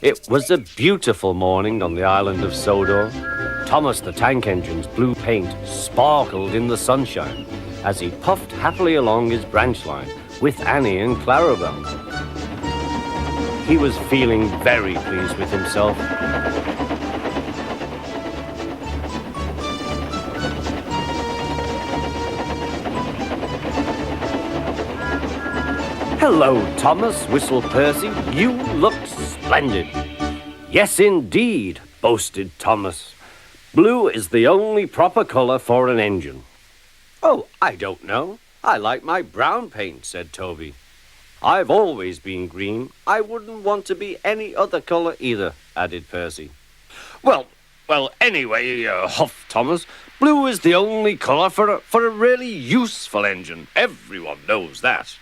It was a beautiful morning on the island of Sodor. Thomas the Tank Engine's blue paint sparkled in the sunshine as he puffed happily along his branch line with Annie and Clarabelle. He was feeling very pleased with himself. "Hello, Thomas," whistled Percy. "You look splendid." "Yes, indeed," boasted Thomas. "Blue is the only proper colour for an engine." "Oh, I don't know. I like my brown paint," said Toby. "I've always been green. I wouldn't want to be any other colour either," added Percy. Well, anyway, huffed Thomas, "blue is the only colour for a really useful engine. Everyone knows that."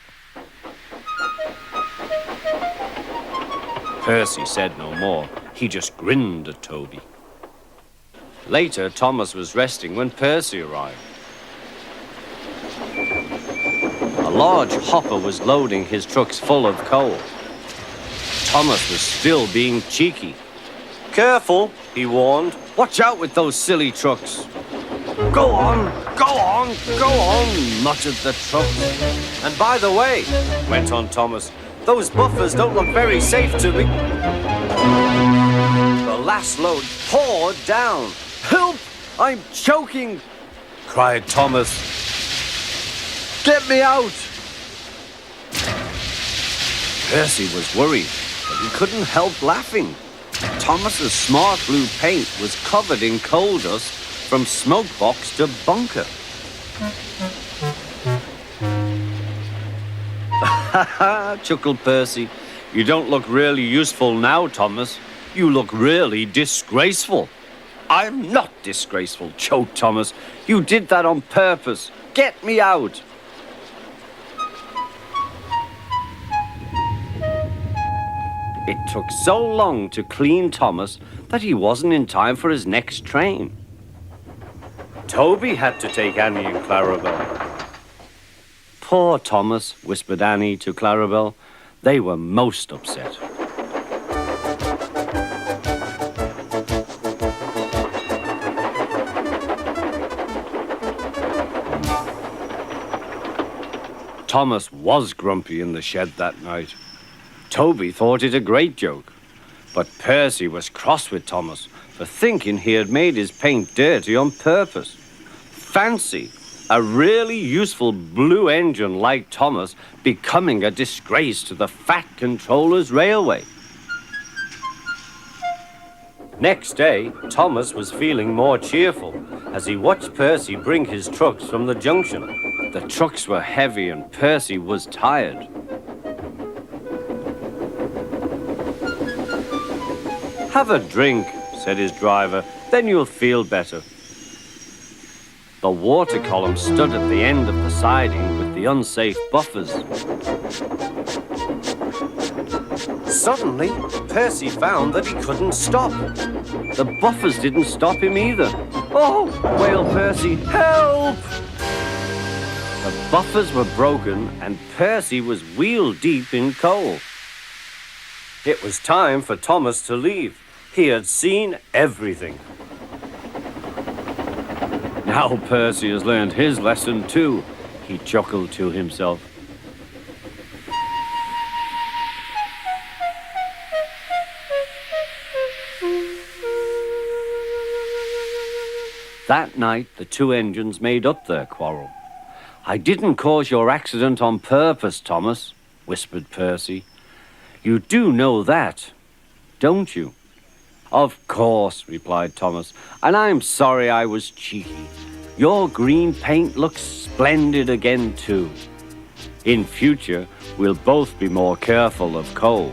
Percy said no more. He just grinned at Toby. Later, Thomas was resting when Percy arrived. A large hopper was loading his trucks full of coal. Thomas was still being cheeky. "Careful," he warned. "Watch out with those silly trucks." Go on, muttered the trucks. "And by the way," went on Thomas, "those buffers don't look very safe to me." The last load poured down. "Help! I'm choking!" cried Thomas. "Get me out!" Percy was worried, but he couldn't help laughing. Thomas's smart blue paint was covered in coal dust from smoke box to bunker. "Ha ha," chuckled Percy. "You don't look really useful now, Thomas. You look really disgraceful." "I'm not disgraceful," choked Thomas. "You did that on purpose. Get me out." It took so long to clean Thomas that he wasn't in time for his next train. Toby had to take Annie and Clarabelle. "Poor Thomas," whispered Annie to Clarabelle. They were most upset. Thomas was grumpy in the shed that night. Toby thought it a great joke, but Percy was cross with Thomas for thinking he had made his paint dirty on purpose. Fancy a really useful blue engine like Thomas becoming a disgrace to the Fat Controller's railway. Next day, Thomas was feeling more cheerful as he watched Percy bring his trucks from the junction. The trucks were heavy and Percy was tired. "Have a drink," said his driver, "then you'll feel better." The water column stood at the end of the siding with the unsafe buffers. Suddenly, Percy found that he couldn't stop. The buffers didn't stop him either. "Oh!" wailed Percy. "Help!" The buffers were broken and Percy was wheel-deep in coal. It was time for Thomas to leave. He had seen everything. "Now Percy has learned his lesson too," he chuckled to himself. That night, the two engines made up their quarrel. "I didn't cause your accident on purpose, Thomas," whispered Percy. "You do know that, don't you?" "Of course," replied Thomas, "and I'm sorry I was cheeky. Your green paint looks splendid again, too. In future, we'll both be more careful of coal."